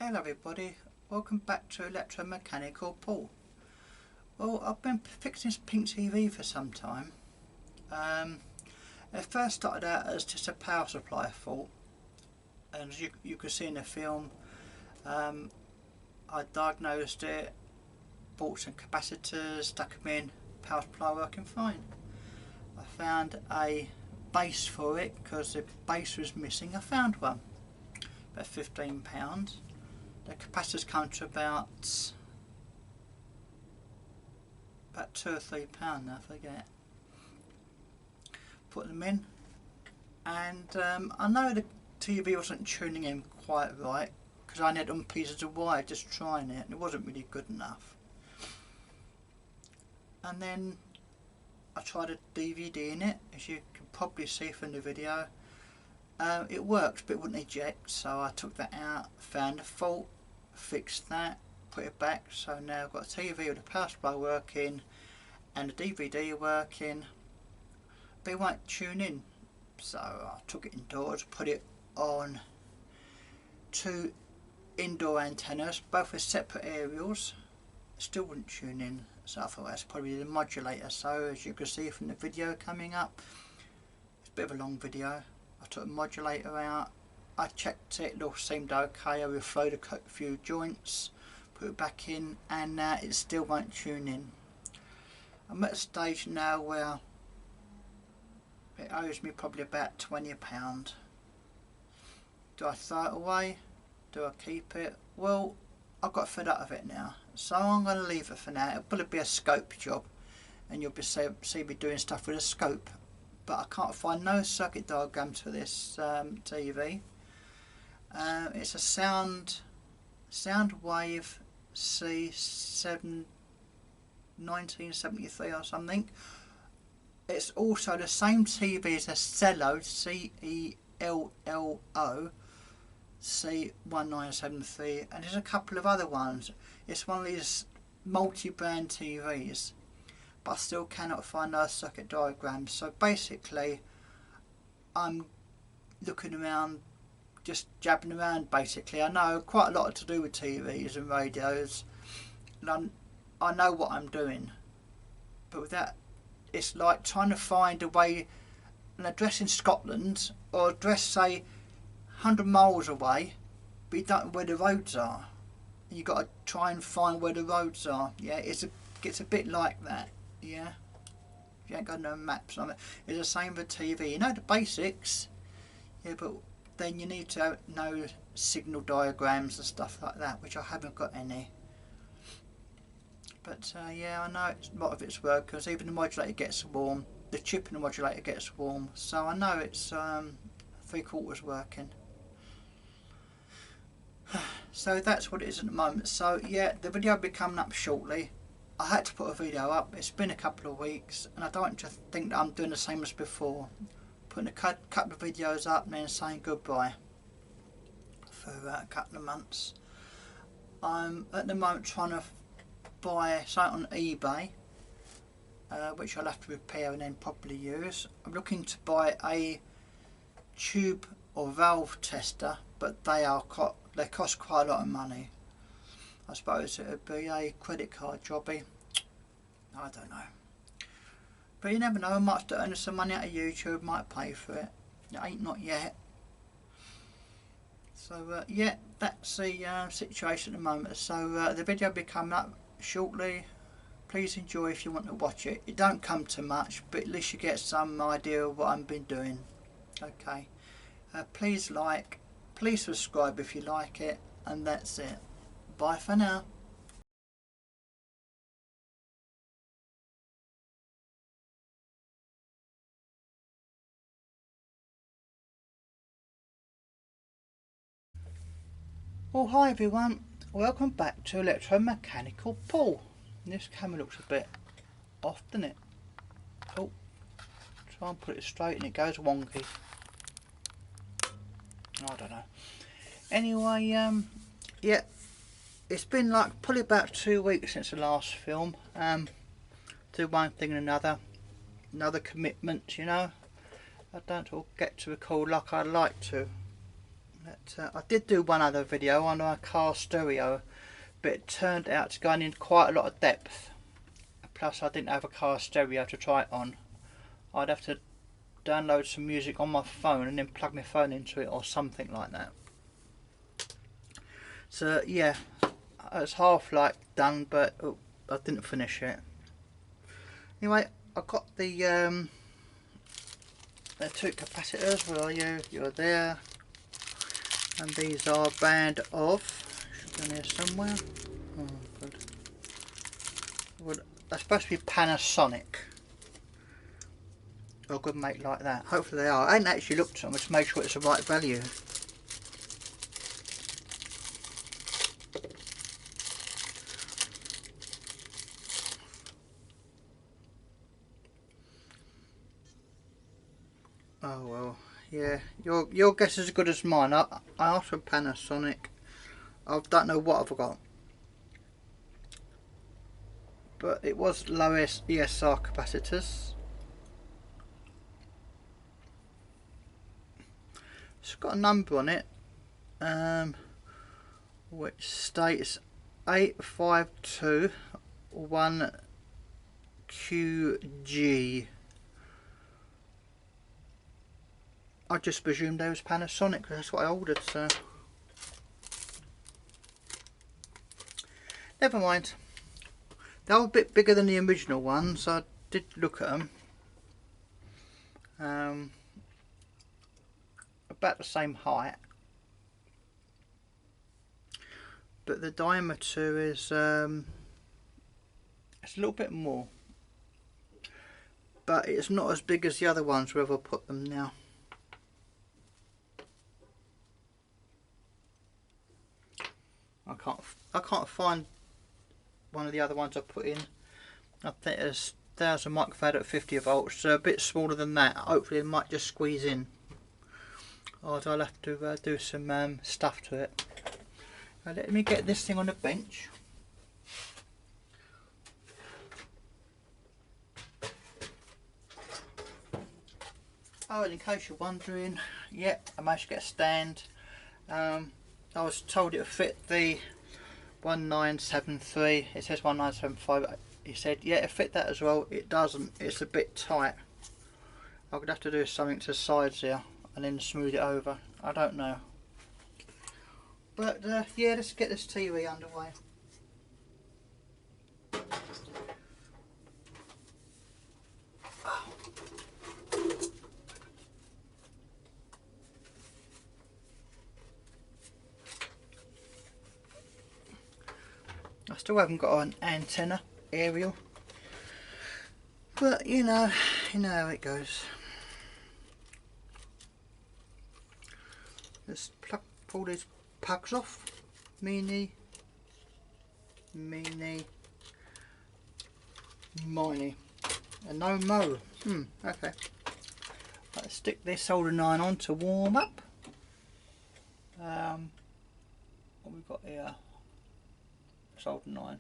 Hello everybody, welcome back to Electromechanical Paul. Well, I've been fixing this pink TV for some time. It first started out as just a power supply fault, and as you can see in the film, I diagnosed it, bought some capacitors, stuck them in, power supply working fine. I found a base for it because the base was missing. I found one, about £15. The capacitors come to about £2 or £3 now, I forget. Put them in, and I know the TV wasn't tuning in quite right because I only had on pieces of wire just trying it, and it wasn't really good enough. And then I tried a DVD in it, as you can probably see from the video. It worked, but it wouldn't eject, so I took that out, found the fault, fixed that, put it back. So now I've got a TV with the power supply working and the DVD working, but it won't tune in. So I took it indoors, put it on two indoor antennas, both with separate aerials. Still wouldn't tune in, so I thought that's probably the modulator. So as you can see from the video coming up, it's a bit of a long video. I took the modulator out, I checked it, it all seemed okay. I reflowed a few joints, put it back in, and it still won't tune in. I'm at a stage now where it owes me probably about £20. Do I throw it away? Do I keep it? Well, I've got fed up of it now, so I'm going to leave it for now. It'll probably be a scope job, and you'll see me doing stuff with a scope. But I can't find no circuit diagrams for this TV. It's a Soundwave C7 1973 or something. It's also the same TV as a Cello CELLO C1973, and there's a couple of other ones. It's one of these multi-brand TVs, but I still cannot find those circuit diagrams. So basically I'm looking around, just jabbing around basically. I know quite a lot to do with TVs and radios, and I know what I'm doing, but with that it's like trying to find a way, an address in Scotland or address say 100 miles away, but you don't know where the roads are. You've got to try and find where the roads are. Yeah, it's a bit like that. Yeah, if you ain't got no maps on it, it's the same for TV. You know the basics, yeah, but then you need to know signal diagrams and stuff like that, which I haven't got any. But yeah, I know a lot of it's work, because even the modulator gets warm, the chip in the modulator gets warm, so I know it's 3/4 working. So that's what it is at the moment. So yeah, the video will be coming up shortly. I had to put a video up. It's been a couple of weeks, and I don't want you to think that I'm doing the same as before, putting a couple of videos up and then saying goodbye for a couple of months. I'm at the moment trying to buy something on eBay, which I'll have to repair and then probably use. I'm looking to buy a tube or valve tester, but they cost quite a lot of money. I suppose it would be a credit card jobby. I don't know. But you never know, I might start earning some money out of YouTube, might pay for it. It ain't not yet. So yeah, that's the situation at the moment. So the video will be coming up shortly. Please enjoy if you want to watch it. It don't come to much, but at least you get some idea of what I've been doing. Okay. Please like, please subscribe if you like it, and that's it. Bye for now. Well, hi everyone, welcome back to Electromechanical Paul. This camera looks a bit off, doesn't it? Oh, try and put it straight and it goes wonky. I don't know. Anyway, yeah, it's been like probably about 2 weeks since the last film. Do one thing and another commitment, you know. I don't all get to record like I'd like to. I did do one other video on a car stereo, but it turned out to go in quite a lot of depth. Plus I didn't have a car stereo to try it on. I'd have to download some music on my phone and then plug my phone into it or something like that. So yeah, it's half like done, but I didn't finish it. Anyway, I got the 2 capacitors. Where are you? You're there. And these are a band of, should be on here somewhere. Oh good. Well, they're supposed to be Panasonic. Or good make like that. Hopefully they are. I hadn't actually looked at them to make sure it's the right value. Oh well, yeah. Your guess is as good as mine. I asked for Panasonic. I don't know what I've got, but it was low ESR capacitors. It's got a number on it, which states 8521QG. I just presumed they was Panasonic because that's what I ordered, so never mind. They were a bit bigger than the original ones, so I did look at them. About the same height, but the diameter is it's a little bit more, but it's not as big as the other ones where I've put them now. I can't find one of the other ones I put in. I think there's 1000 microfarad at 50 volts, so a bit smaller than that. Hopefully it might just squeeze in, or I'll have to do some stuff to it. Let me get this thing on the bench. Oh, and in case you're wondering, yeah, I managed to get a stand. I was told it would fit the 1973, it says 1975, he said yeah it fit that as well. It doesn't, it's a bit tight. I could have to do something to the sides here and then smooth it over, I don't know. But yeah, let's get this TV underway. I still haven't got an antenna aerial, but you know how it goes. Let's pull these plugs off. Mini, and no mo. Okay. Let's stick this soldering iron on to warm up. What we've got here? Soldering iron.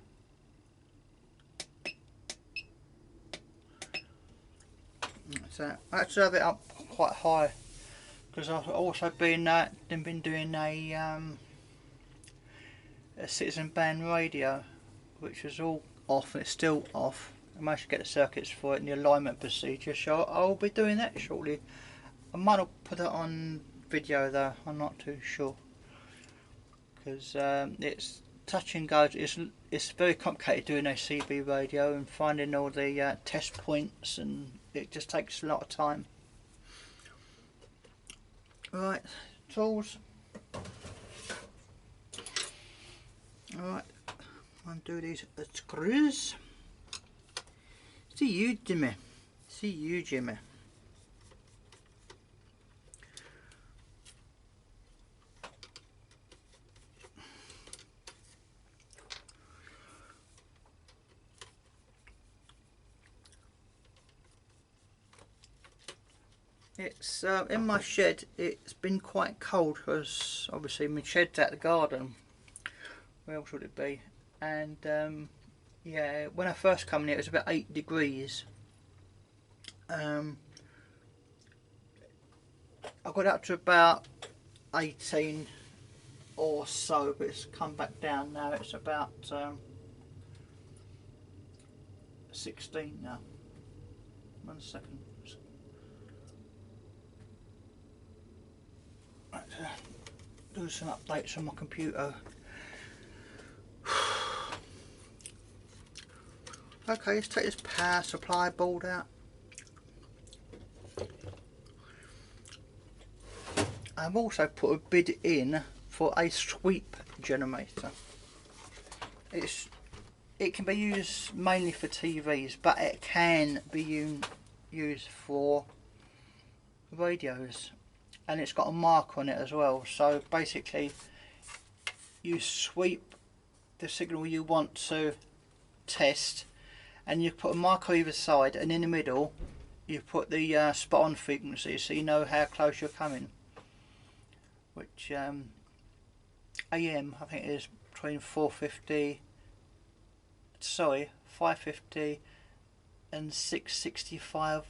So I had to have it up quite high because I've also been doing a citizen band radio, which was all off and it's still off. I managed to get the circuits for it and the alignment procedure, so I'll be doing that shortly. I might not put it on video though, I'm not too sure, because it's touch and go. It's very complicated doing a CB radio and finding all the test points, and it just takes a lot of time. Right, tools. Alright, undo these screws. See you, Jimmy. See you, Jimmy. It's in my shed. It's been quite cold because obviously my shed's at the garden. Where else would it be? And yeah, when I first come in it was about 8 degrees. I got up to about 18 or so, but it's come back down now. It's about 16 now. 1 second. Let's do some updates on my computer. Okay, let's take this power supply board out. I've also put a bid in for a sweep generator. It can be used mainly for TVs, but it can be used for radios, and it's got a mark on it as well. So basically you sweep the signal you want to test, and you put a mark on either side, and in the middle you put the spot on frequency, so you know how close you're coming, which AM I think it is between 550 and 665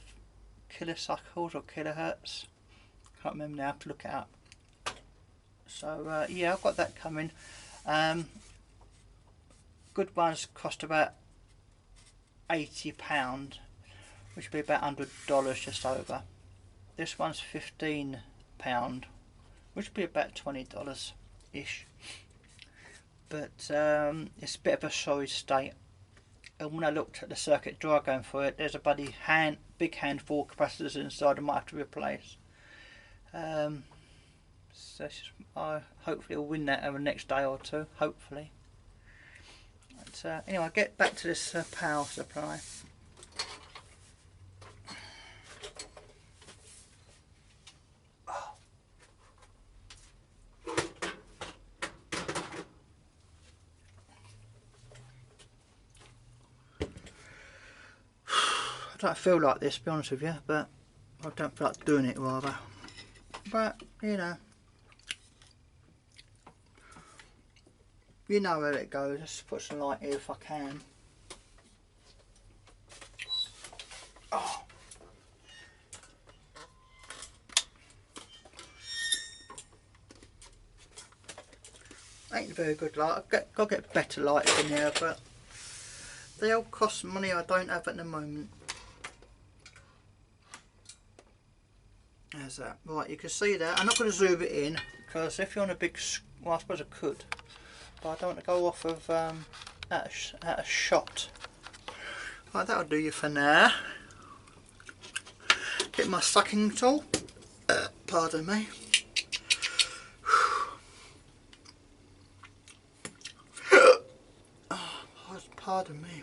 kilocycles or kilohertz. Can't remember now, I have to look it up. So yeah, I've got that coming. Good ones cost about £80, which would be about $100 just over. This one's £15, which would be about $20 ish. But it's a bit of a sorry state. And when I looked at the circuit diagram for it, there's a big handful of capacitors inside I might have to replace. So hopefully I'll win that over the next day or two, hopefully. But anyway, I'll get back to this power supply. I don't feel like this, to be honest with you, but I don't feel like doing it rather. But you know where it goes. Just put some light here if I can. Oh. Ain't a very good light. I've got to get better lights in here, but they all cost money I don't have at the moment. There's that. Right, you can see that. I'm not going to zoom it in, because if you're on a big, well, I suppose I could, but I don't want to go off of at a shot. Right, that'll do you for now. Get my sucking tool. Pardon me. Oh, pardon me.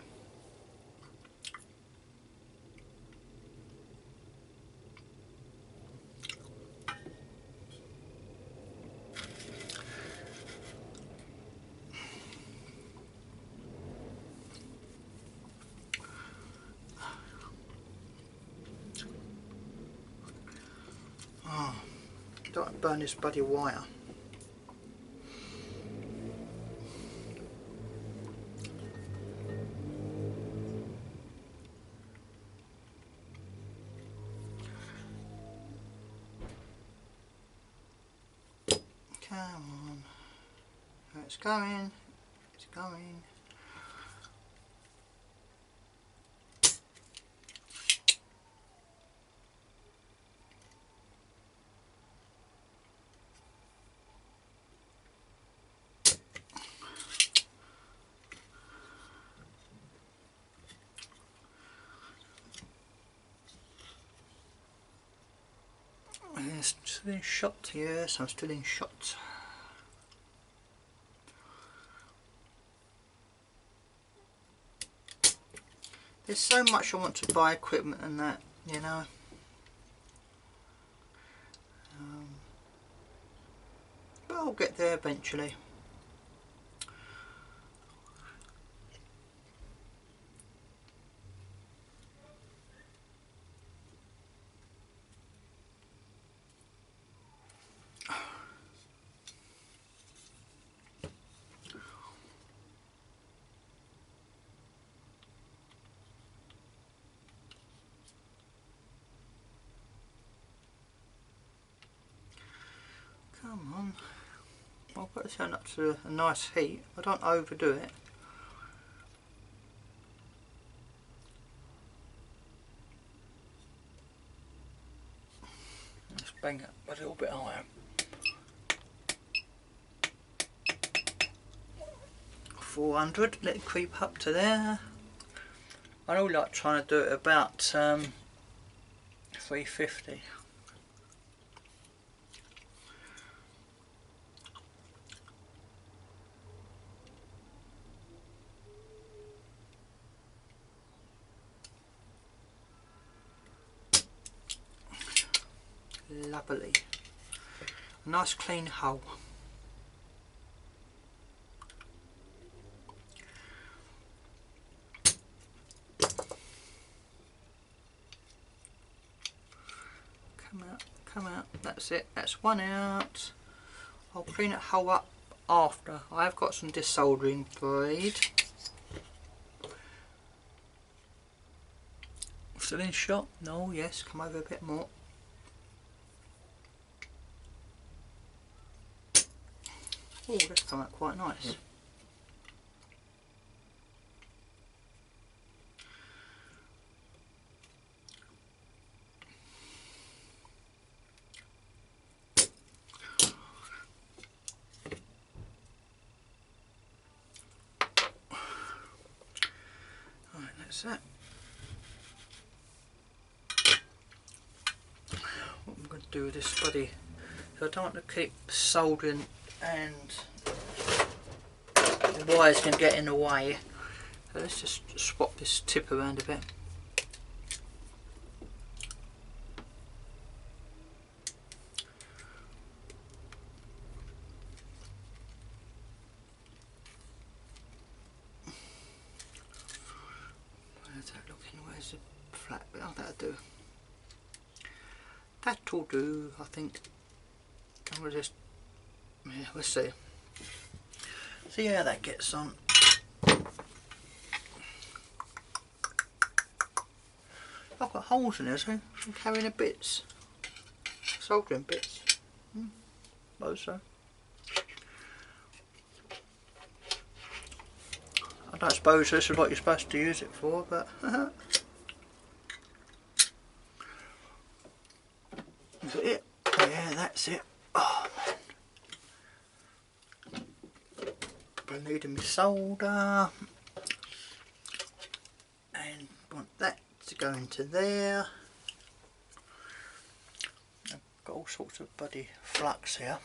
Don't burn this bloody wire. Come on. It's going. It's going. It's still in shot, yes, I'm still in shot. There's so much I want to buy equipment and that, you know. But I'll get there eventually. Come I've got to turn up to a nice heat. I don't overdo it. Let's bang it a little bit higher. 400, let it creep up to there. I don't like trying to do it about 350. Lovely. A nice clean hole. Come out, that's it, that's one out. I'll clean that hole up after. I've got some desoldering braid. Still in shot? No, yes, come over a bit more. Oh, that's come out quite nice. Right, that's that. What I'm going to do with this buddy, so I don't want to keep soldering and the wires can get in the way. So let's just swap this tip around a bit. Where's that looking? Where's the flat bit? Oh, that'll do. That'll do, I think. And we'll just, yeah, we'll see. See how that gets on. I've got holes in there, so I'm carrying the bits, soldering bits. Suppose so. I don't suppose this is what you're supposed to use it for, but is that it? Yeah, that's it. Oh man. I needed my solder and want that to go into there. I've got all sorts of bloody flux here.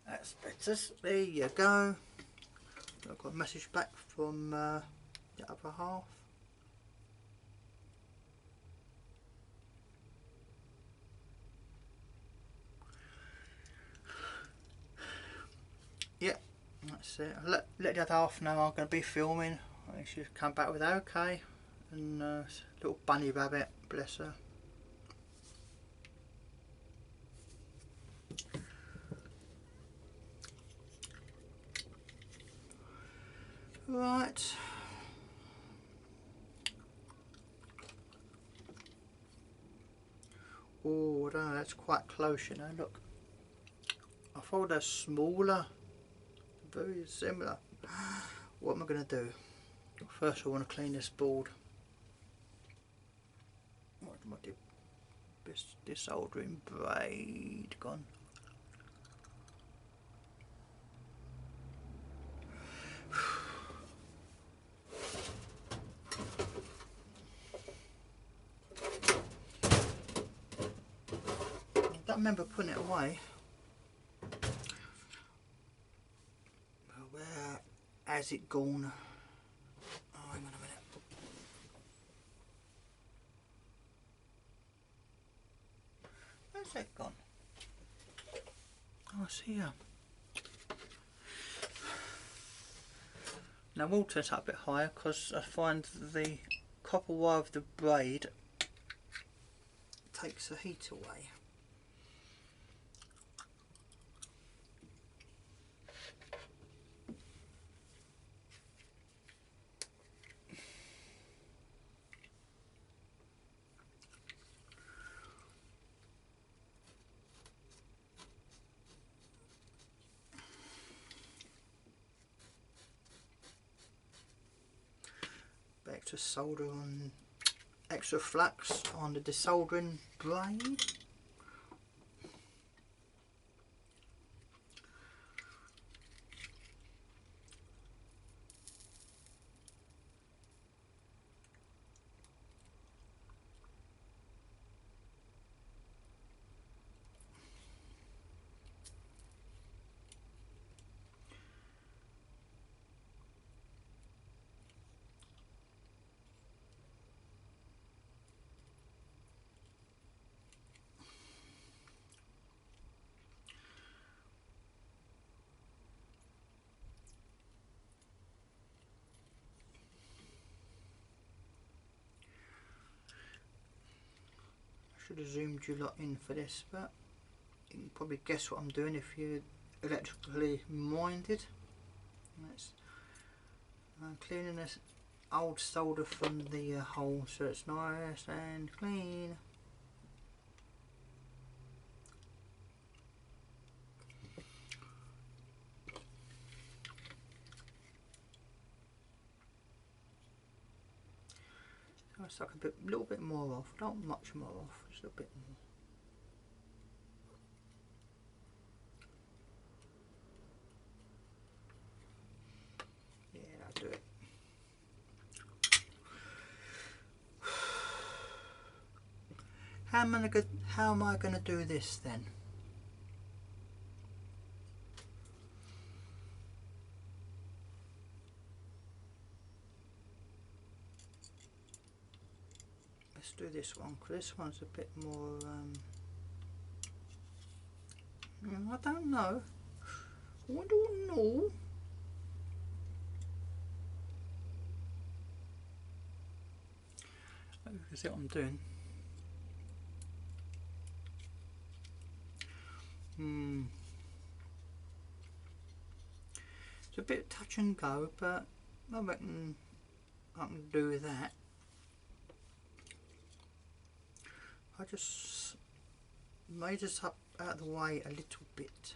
That's better. There you go. I've got a message back from the other half. Yeah, that's it. Let the other half know I'm going to be filming. I should come back with okay. And little bunny rabbit, bless her. Right. Oh, I don't know, that's quite close, you know, look. I thought they're smaller. Very similar. What am I going to do? First I want to clean this board. What's my desoldering braid gone? I don't remember putting it away. Where has it gone? Oh, hang on a minute. Where's that gone? Oh, it's here. Now we'll turn it up a bit higher because I find the copper wire of the braid takes the heat away. to solder on extra flux on the desoldering blade. Should have zoomed you lot in for this, but you can probably guess what I'm doing if you're electrically minded. I'm cleaning this old solder from the hole so it's nice and clean. So I suck a little bit more off, not much more off, just a bit more. Yeah, that'll do it. How am I going to do this then? Let's do this one, because this one's a bit more, I don't know. I don't know. You can see what I'm doing. It's a bit touch and go, but I reckon I can do that. I just made this up out of the way a little bit.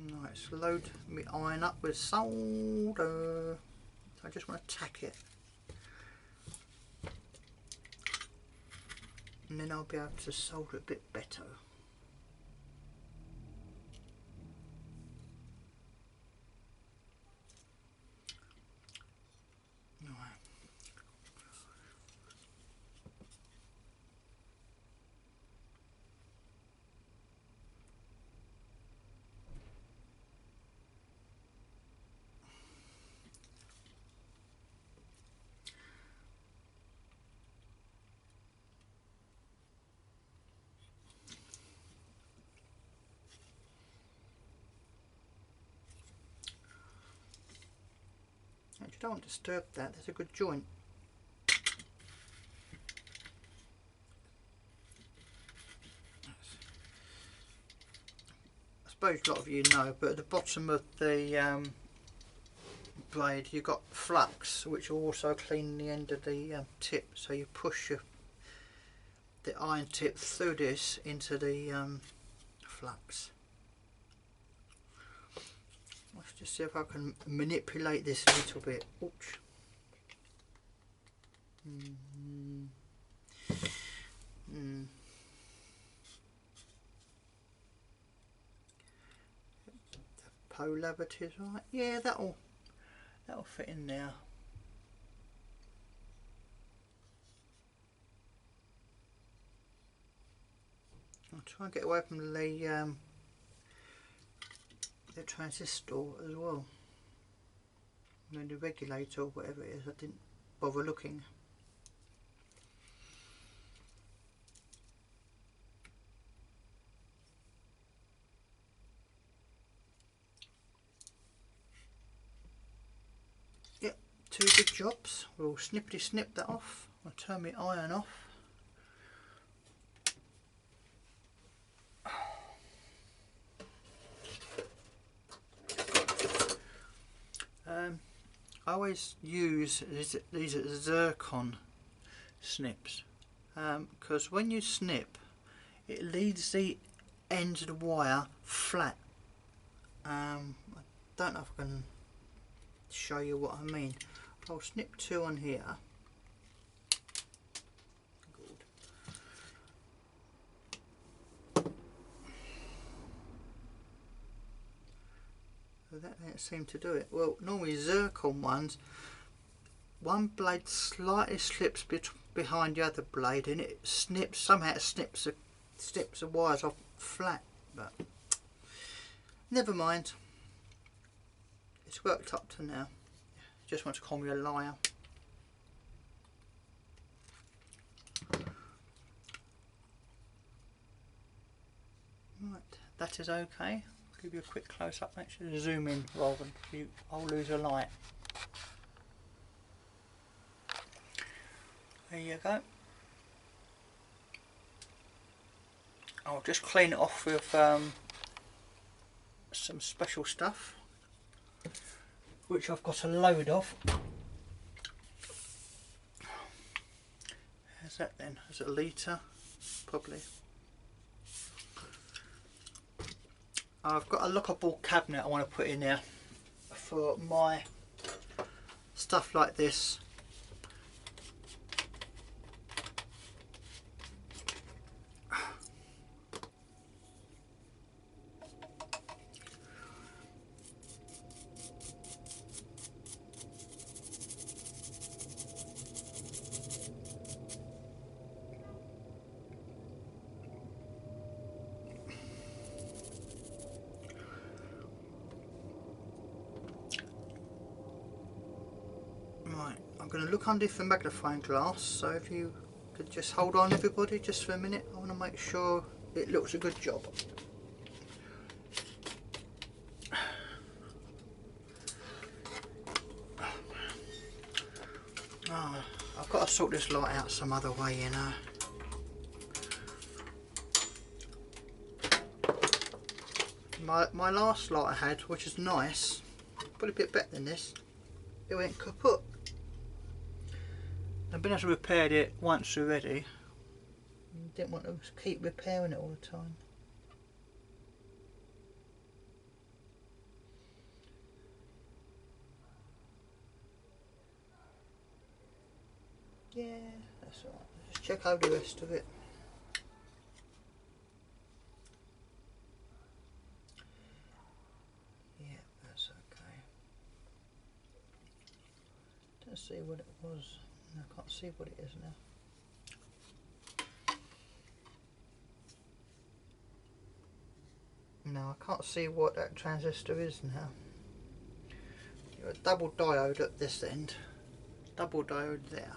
Right, let's load my iron up with solder. So I just want to tack it. And then I'll be able to solder it a bit better. You don't want to disturb that, there's a good joint. I suppose a lot of you know, but at the bottom of the blade you've got flux, which will also clean the end of the tip, so you push the iron tip through this into the flux. Let's just see if I can manipulate this a little bit. Oops. The polarity is right. Yeah, that'll fit in there. I'll try and get away from the transistor as well, and the regulator or whatever it is. I didn't bother looking. Yep, two good jobs. We'll snippety snip that off. I'll turn my iron off. I always use these zircon snips, because when you snip it leaves the ends of the wire flat. I don't know if I can show you what I mean. I'll snip 2 on here. Good. So that didn't seem to do it. Well, normally zircon ones, one blade slightly slips behind the other blade and it snips, somehow it snips the wires off flat, but never mind. It's worked up to now. Just want to call me a liar. Right, that is okay. I'll give you a quick close up, actually zoom in rather than I'll lose a light. There you go. I'll just clean it off with some special stuff, which I've got a load of. How's that then? Is it a litre? Probably. I've got a lockable cabinet I want to put in there for my stuff like this. Right, I'm going to look underneath the magnifying glass, so if you could just hold on everybody just for a minute, I want to make sure it looks a good job. Oh, I've got to sort this light out some other way, you know. My last light I had, which is nice, probably a bit better than this, it went kaput. I've been able to repair it once already. Didn't want to keep repairing it all the time. Yeah, that's alright. Just check out the rest of it. Yeah, that's okay. Let's see what it was. I can't see what it is now. No, I can't see what that transistor is now. You've got a double diode at this end, double diode there.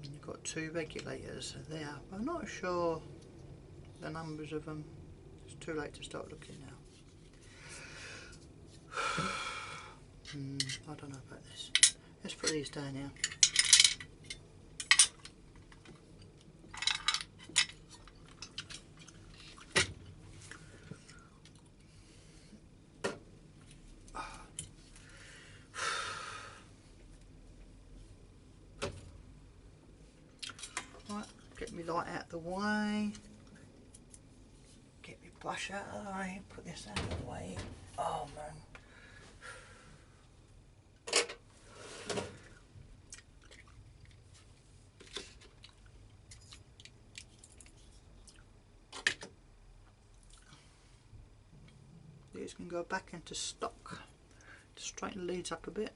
And you've got 2 regulators there. I'm not sure the numbers of them. It's too late to start looking now. I don't know about this. Let's put these down here. Right, get me light out of the way. Get me brush out of the way. Put this out of the way. Oh man. These can go back into stock to straighten the leads up a bit.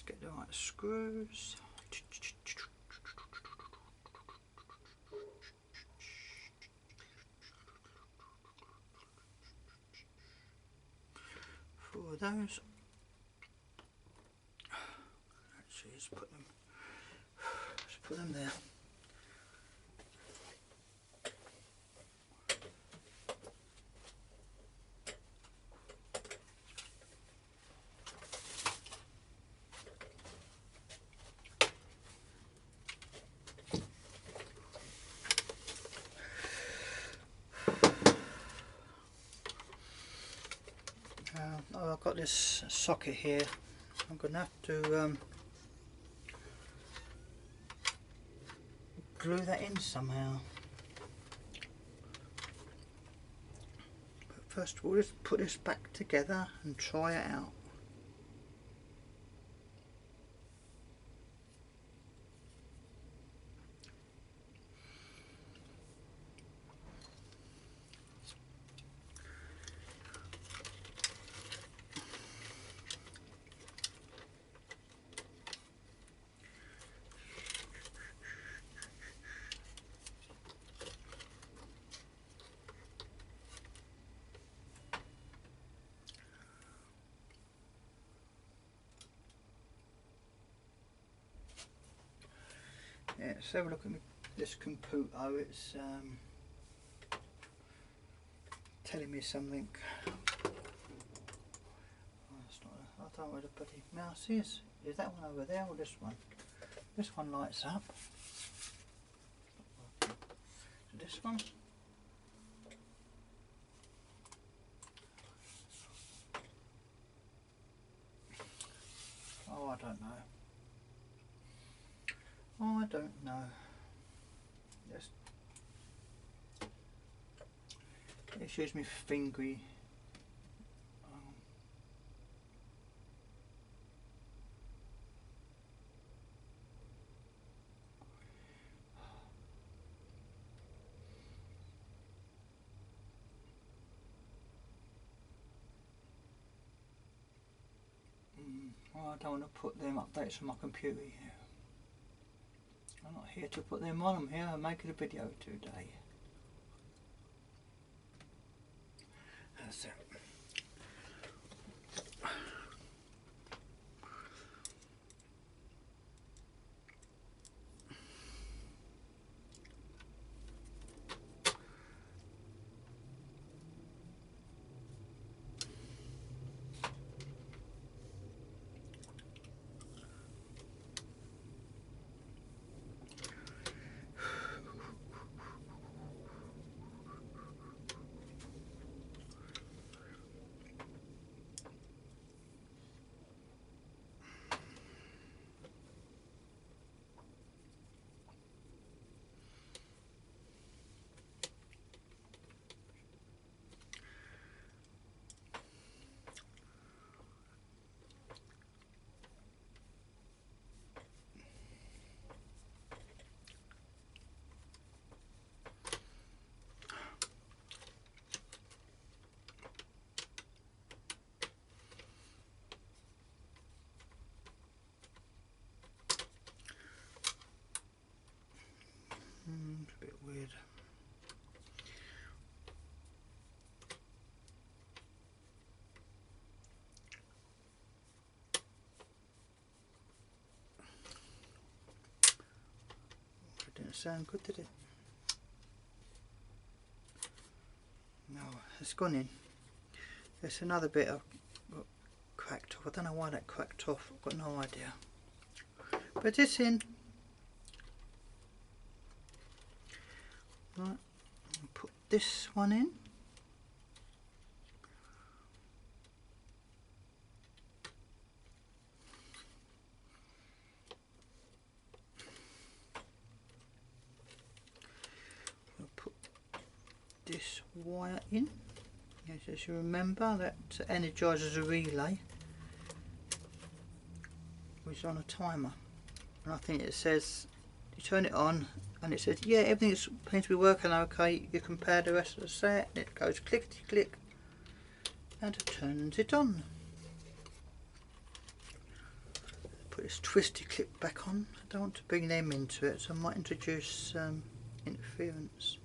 Get the right screws. For those, actually, let's put them there. this socket here. I'm going to have to glue that in somehow. But first of all, let's put this back together and try it out. Yeah, let's have a look at this computer. It's telling me something. Oh, it's not, I don't know where the bloody mouse is. Is that one over there or this one? This one lights up. So this one. Oh, I don't know. Oh, I don't know. Just excuse me, fingery. Oh, I don't want to put them updates on my computer here. I'm not here to put them on. I'm here to make a video today. That's it. It's a bit weird. It didn't sound good, did it? No, it's gone in. There's another bit I've got cracked off. I don't know why that cracked off. I've got no idea. But it's in. Right, I'll put this one in. I'll put this wire in. As you remember, that energizes a relay, which is on a timer. And I think it says, you turn it on, and it says, yeah, everything seems to be working okay. You compare the rest of the set, and it goes clickety click, and it turns it on. Put this twisty clip back on. I don't want to bring them into it, so I might introduce interference.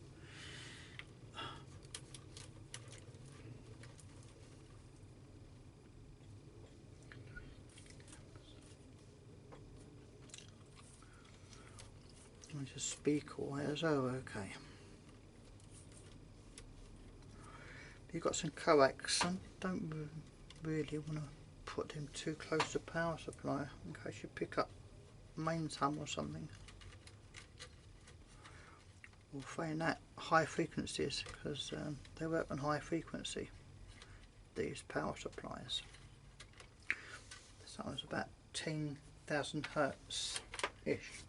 There's a speaker wire as well, okay. You've got some coax. I don't really want to put them too close to the power supply in case you pick up mains hum or something. Or saying that, high frequencies, because they work on high frequency, these power supplies. that was about 10,000 hertz ish.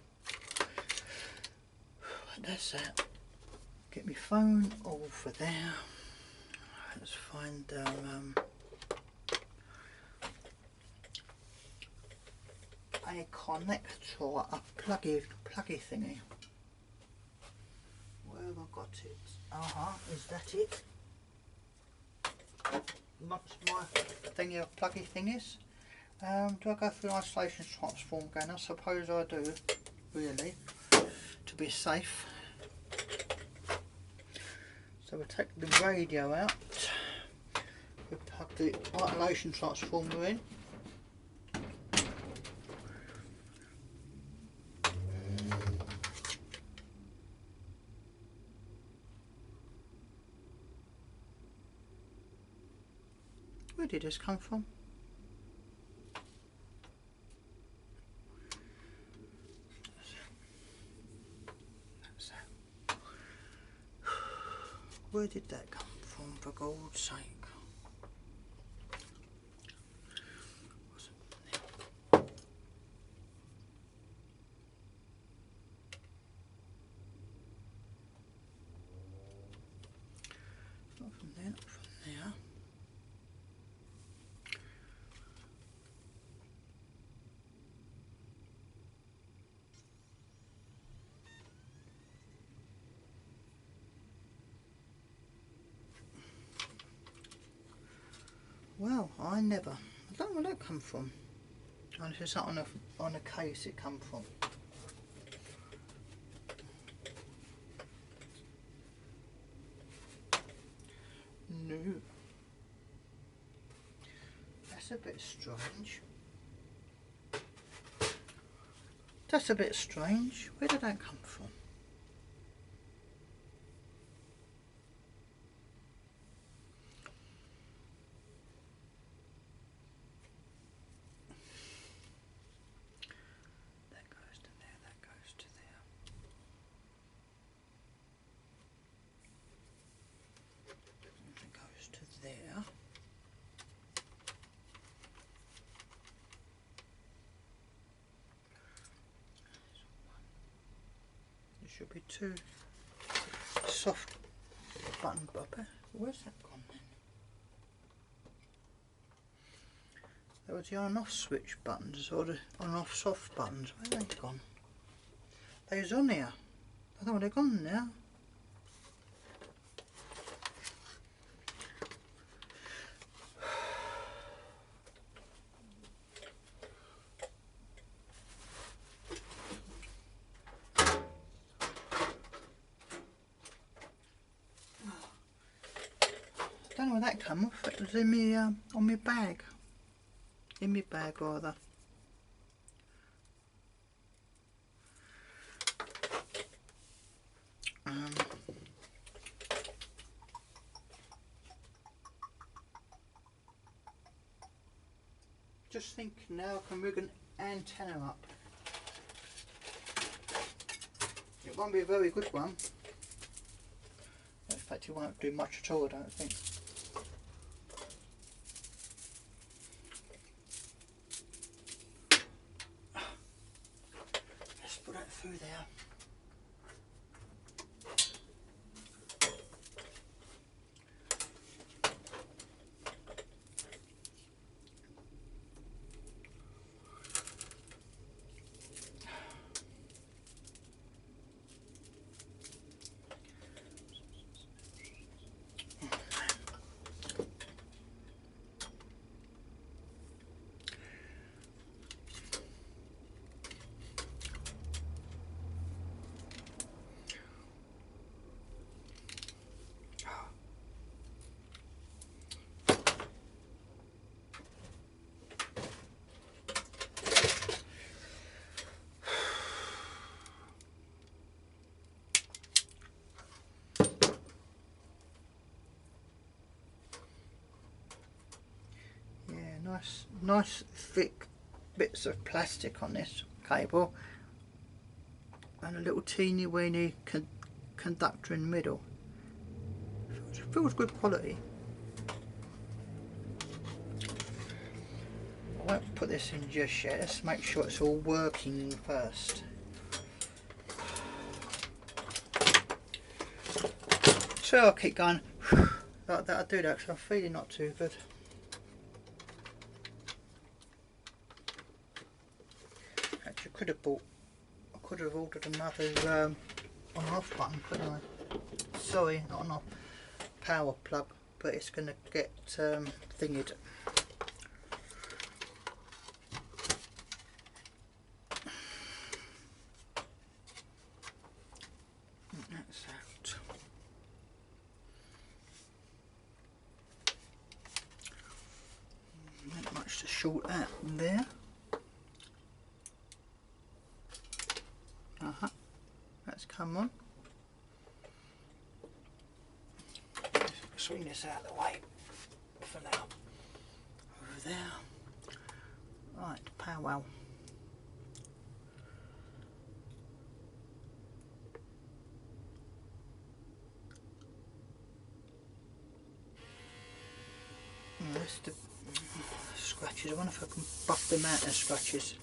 That's that. Get my phone over there. Let's find a connector, a pluggy thingy. Where have I got it? Is that it? What's my thingy of pluggy thingies? Do I go through an isolation transform again? I suppose I do, really, to be safe. So we take the radio out, we plug the isolation transformer in. Where did this come from? Where did that come from, for God's sake? Not from there, not from there. Well, I don't know where that come from. Unless it's not on a case it come from. No. That's a bit strange. That's a bit strange. Where did that come from? There. There should be two soft button bopper. Where's that gone then? There was the on and off switch buttons, or the on and off soft buttons. Where are they gone? They was on here. I don't know where they've gone now. I don't know where that come off. It was in me on my bag. In my bag rather. Just think now I can rig an antenna up. It won't be a very good one. In fact, it won't do much at all, I don't think. Let's put that through there. Nice thick bits of plastic on this cable, and a little teeny weeny conductor in the middle. Feels good quality. I won't put this in just yet. Let's make sure it's all working first. So I'll keep going like that. I do that because I'm feeling not too good. Actually, I could have ordered another on-off button, couldn't I? Sorry, not on-off, power plug, but it's going to get thingied. That's out. Not much to short out there. That's come on. Swing this out of the way for now. Over there. Right, powwow. That's the scratches. I wonder if I can buff them out, the scratches.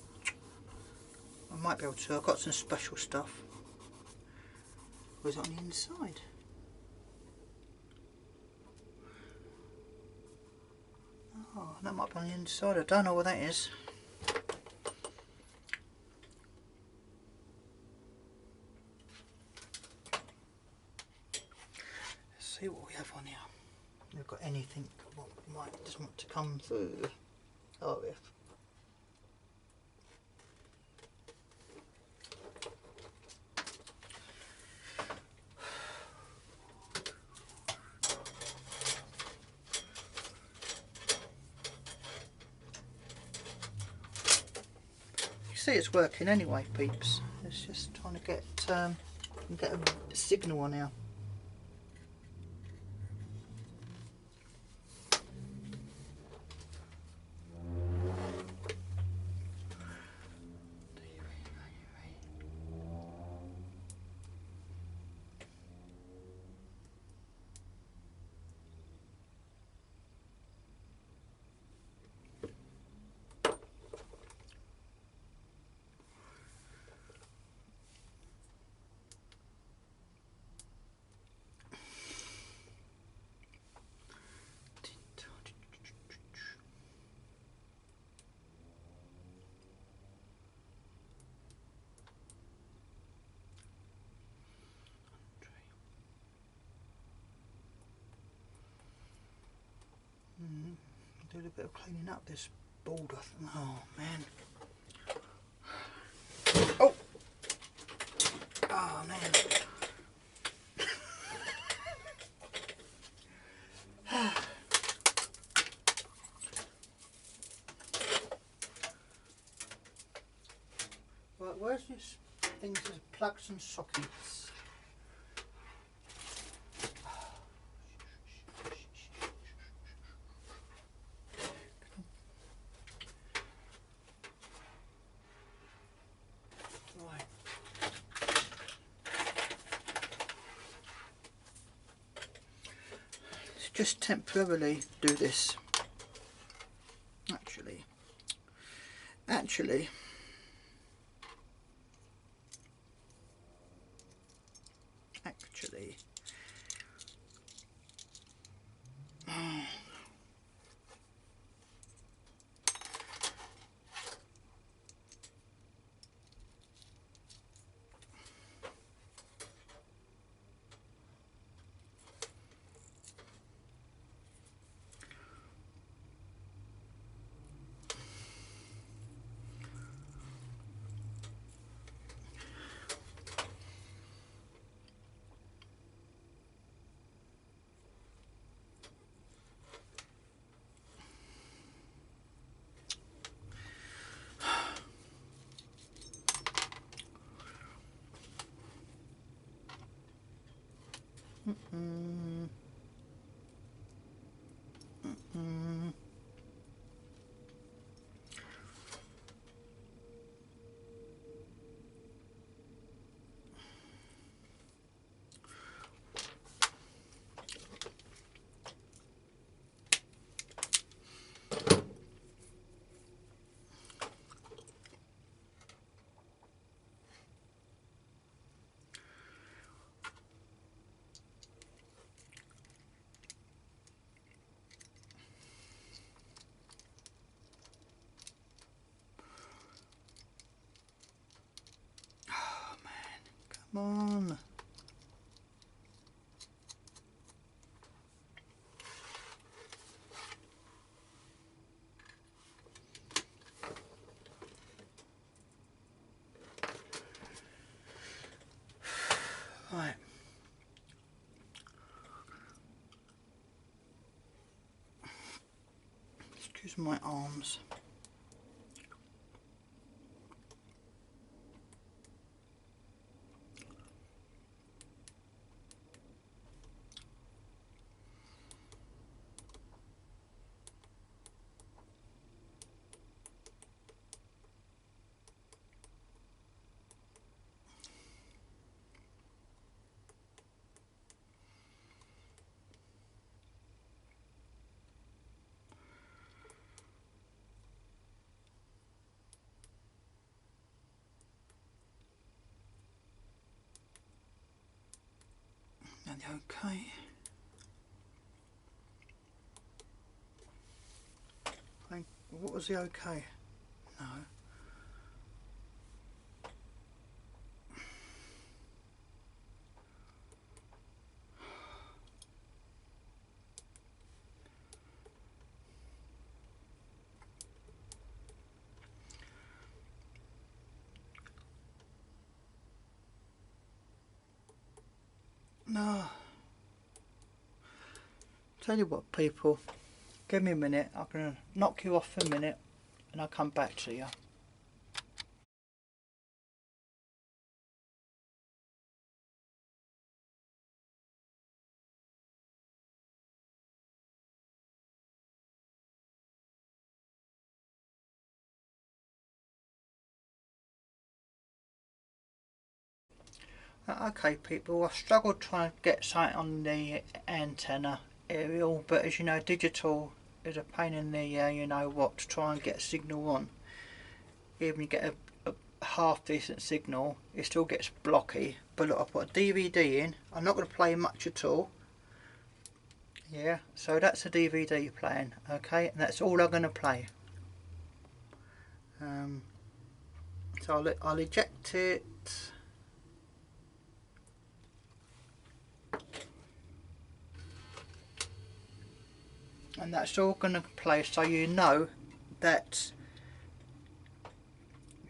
I might be able to. I've got some special stuff. Was it on the inside? Oh, that might be on the inside. I don't know what that is. Let's see what we have on here. If we've got anything what might just want to come through. Oh, yes. See, it's working anyway, peeps. It's just trying to get a signal on here. Do a bit of cleaning up this board. Oh man. Oh! Oh man. Right, where's this thing that says plugs and sockets? Just temporarily do this. Actually. Come on. Right. Excuse my arms. Okay. What was the okay? No. No. Tell you what, people, give me a minute. I'm going to knock you off for a minute and I'll come back to you. Okay, people, I struggled trying to get something on the antenna aerial, but as you know, digital is a pain in the you know what, to try and get a signal on. Even you get a half decent signal, it still gets blocky. But look, I put a DVD in. I'm not going to play much at all. Yeah, so that's a DVD playing, okay, and that's all I'm going to play. So I'll eject it. And that's all going to play, so you know that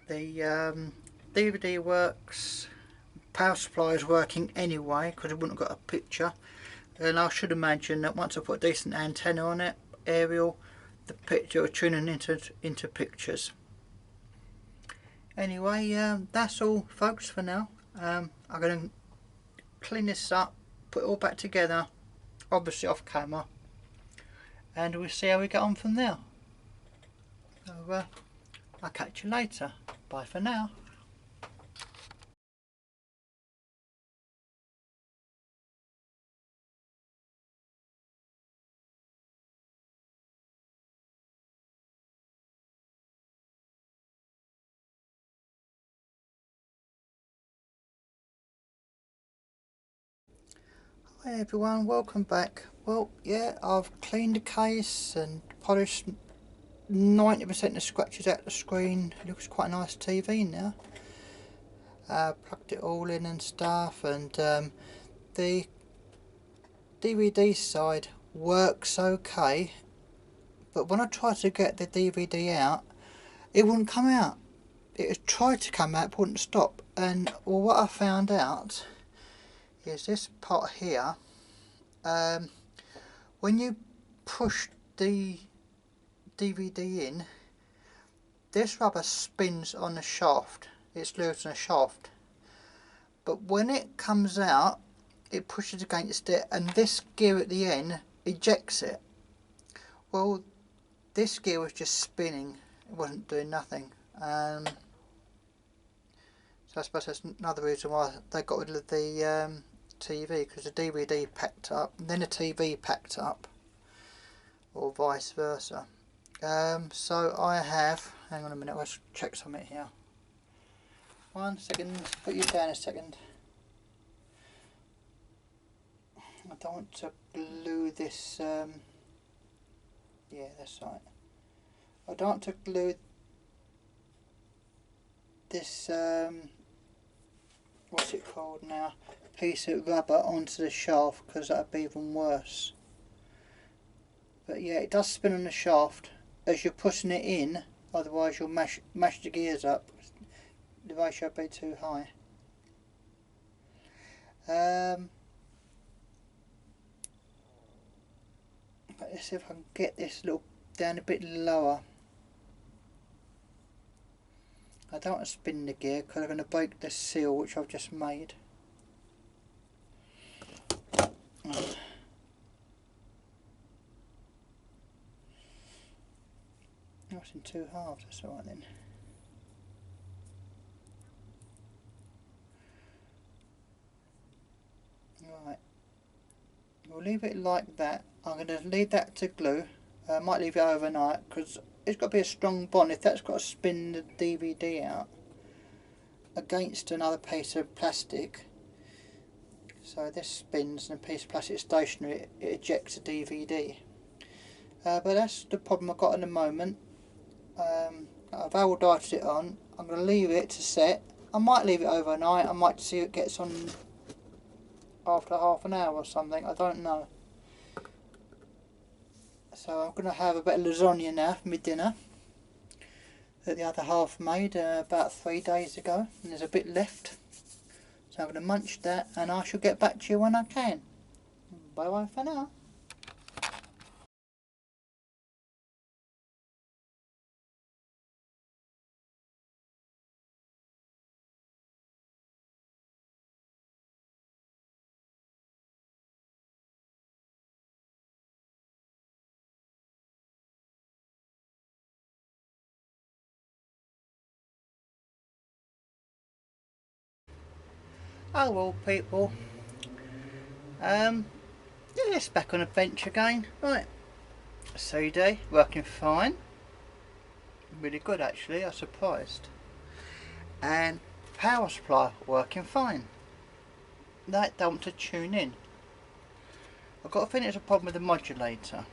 the DVD works, power supply is working anyway, because it wouldn't have got a picture. And I should imagine that once I put a decent antenna on it, aerial, the picture will tune into pictures. Anyway, that's all folks for now. I'm going to clean this up, put it all back together, obviously off camera, and we'll see how we get on from there. So I'll catch you later. Bye for now. Hi everyone, welcome back. Well, yeah, I've cleaned the case and polished 90% of the scratches out the screen. It looks quite a nice TV now. Plugged it all in and stuff, and the DVD side works okay, but when I tried to get the DVD out, it wouldn't come out. It tried to come out but wouldn't stop. And well, what I found out is this part here, when you push the DVD in, this rubber spins on the shaft. It's loose on the shaft, but when it comes out, it pushes against it, and this gear at the end ejects it. Well, this gear was just spinning, it wasn't doing nothing. So I suppose that's another reason why they got rid of the TV, because the DVD packed up, and then the TV packed up, or vice versa. So I have, hang on a minute, let's check something here. 1 second, put you down a second. I don't want to glue this, yeah, that's right. I don't want to glue this what's it called now, piece of rubber onto the shaft, because that would be even worse. But yeah, it does spin on the shaft as you're pushing it in, otherwise you'll mash the gears up. The ratio would be too high. But let's see if I can get this little down a bit lower. I don't want to spin the gear because I'm going to break the seal which I've just made. Oh, it's in two halves, that's alright then. Right, we'll leave it like that. I'm going to leave that to glue. I might leave it overnight because it's got to be a strong bond. If that's got to spin the DVD out against another piece of plastic, so this spins and a piece of plastic is stationary, it ejects the DVD. But that's the problem I've got at the moment. I've valdited it on. I'm going to leave it to set. I might leave it overnight. I might see it gets on after half an hour or something. I don't know. So I'm going to have a bit of lasagna now for my dinner that the other half made about 3 days ago, and there's a bit left. So I'm going to munch that, and I shall get back to you when I can. Bye bye for now. Oh well, people. Yeah, it's back on a bench again. Right, CD working fine. Really good actually. I'm surprised. And power supply working fine. That don't want to tune in. I've got to think it's a problem with the modulator.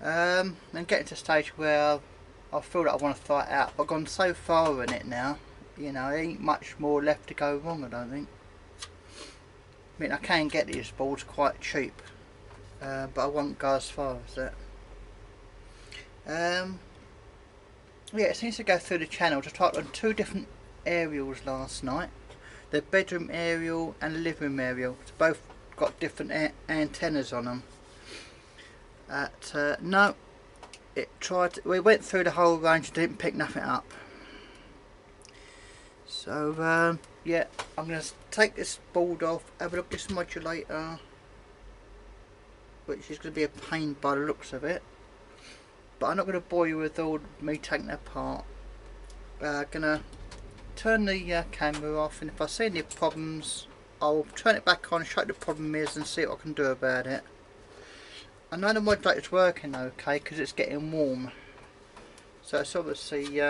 And getting to a stage where I feel that I want to throw it out, but I've gone so far in it now. You know, there ain't much more left to go wrong, I don't think. I mean, I can get these boards quite cheap, but I won't go as far as that. Yeah, it seems to go through the channels. I tried on 2 different aerials last night. The bedroom aerial and the living room aerial. It's both got different antennas on them. No, we went through the whole range and didn't pick nothing up. So yeah, I'm going to take this board off, have a look at this modulator, which is going to be a pain by the looks of it. But I'm not going to bore you with all me taking it apart. Going to turn the camera off, and if I see any problems I'll turn it back on, show what the problem is and see what I can do about it. I know the modulator's working okay because it's getting warm, so it's obviously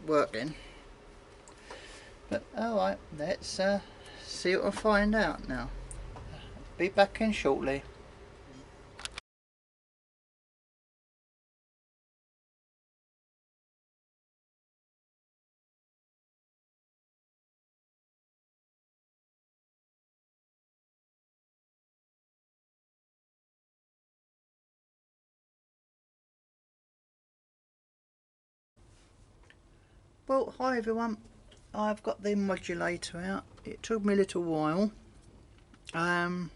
working. But alright, let's see what I find out now. Be back in shortly. Well, hi everyone. I've got the modulator out. It took me a little while. I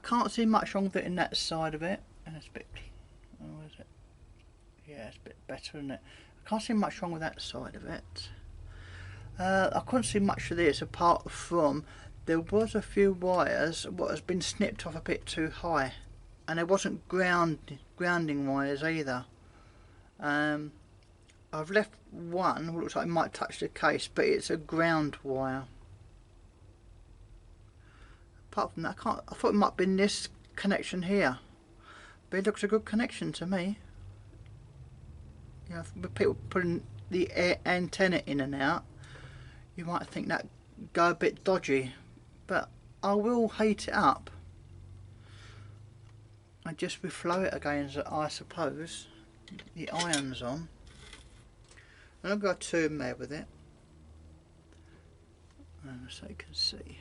can't see much wrong with it in that side of it. And it's a bit, oh, is it? Yeah, it's a bit better, isn't it? I can't see much wrong with that side of it. I couldn't see much of this apart from there was a few wires what has been snipped off a bit too high, and there wasn't grounding wires either. I've left one, looks like it might touch the case, but it's a ground wire. Apart from that, I thought it might have been this connection here, but it looks a good connection to me. You know, with people putting the antenna in and out, you might think that go a bit dodgy, but I will heat it up and just reflow it again, I suppose. The iron's on. And I've got 2 mad with it. so you can see.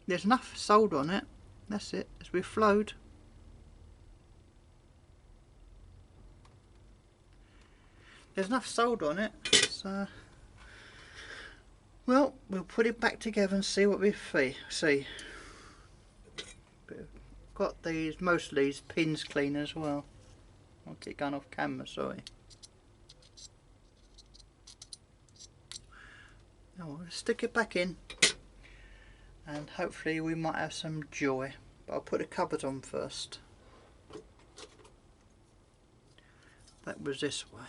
There's enough solder on it. That's it. It's reflowed. There's enough solder on it. So, well, we'll put it back together and see what we see. Got these, most of these pins clean as well. I'll keep going off camera, sorry. Now we'll stick it back in, and hopefully we might have some joy. But I'll put the covers on first. That was this way.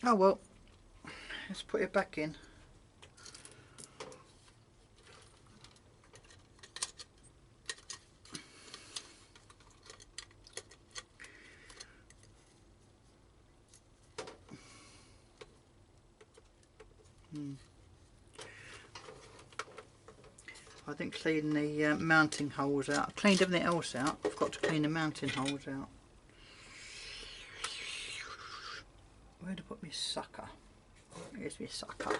Oh well, let's put it back in. I didn't clean the mounting holes out. I cleaned everything else out. I've got to clean the mounting holes out. Where to put my sucker? Here's my sucker.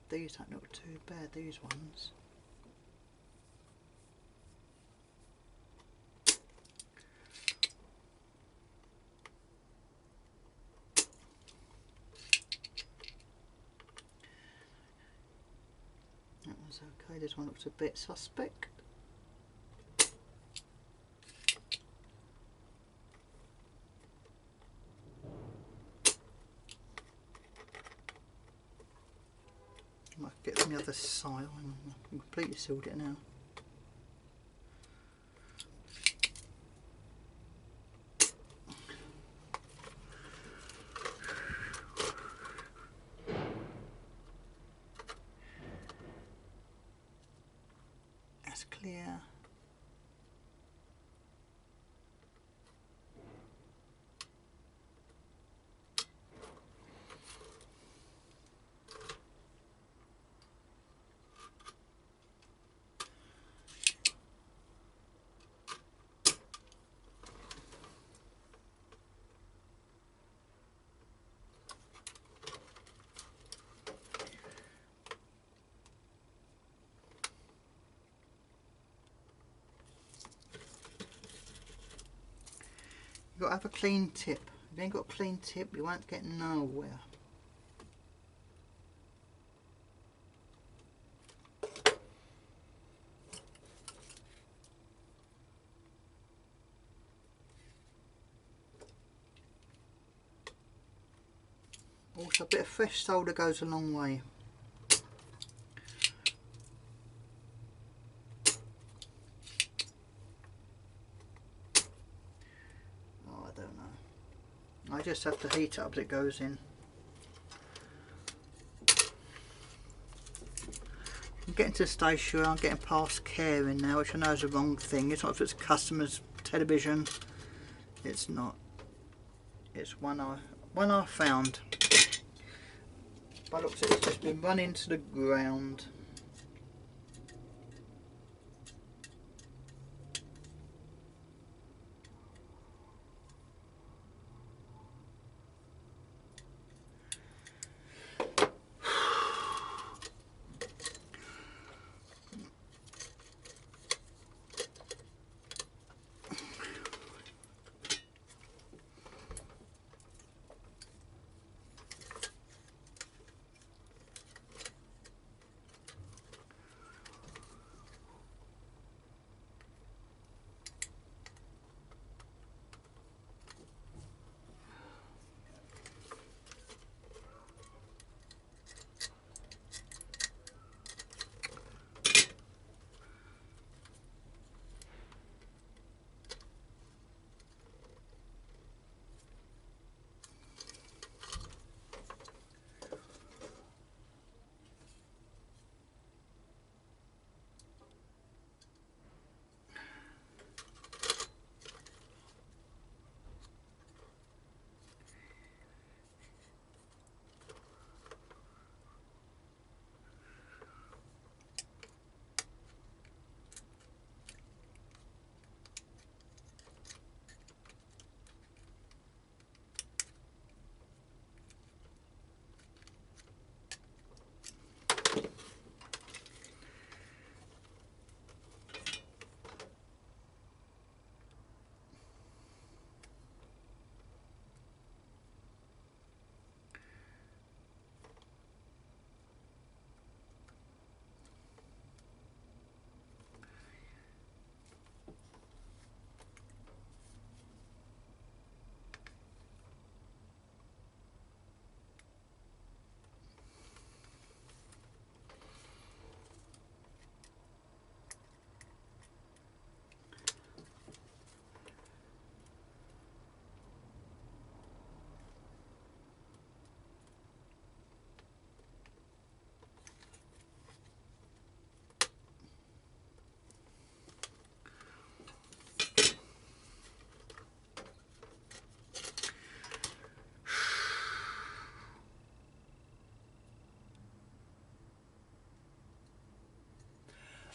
These don't look too bad, these ones. That was okay, this one looks a bit suspect. Might get from the other side. I've completely sealed it now. That's clear. You've got to have a clean tip. If you ain't got a clean tip, you won't get nowhere. Also, a bit of fresh solder goes a long way. I just have to heat it up as it goes in. I'm getting to the stage where I'm getting past caring now, which I know is the wrong thing. It's not if it's a customer's television. It's not. It's one I found. By the looks of it, it's just been run into the ground.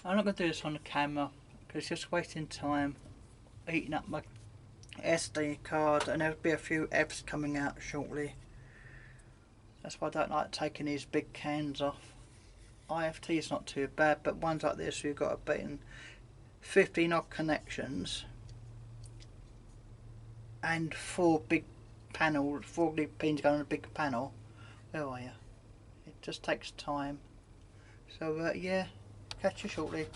I'm not going to do this on the camera because it's just wasting time eating up my SD card, and there'll be a few apps coming out shortly. That's why I don't like taking these big cans off. IFT is not too bad, but ones like this you've got to put in 15 odd connections and 4 big panels, 4 big pins going on a big panel. Where are you? It just takes time. So yeah, catch you shortly.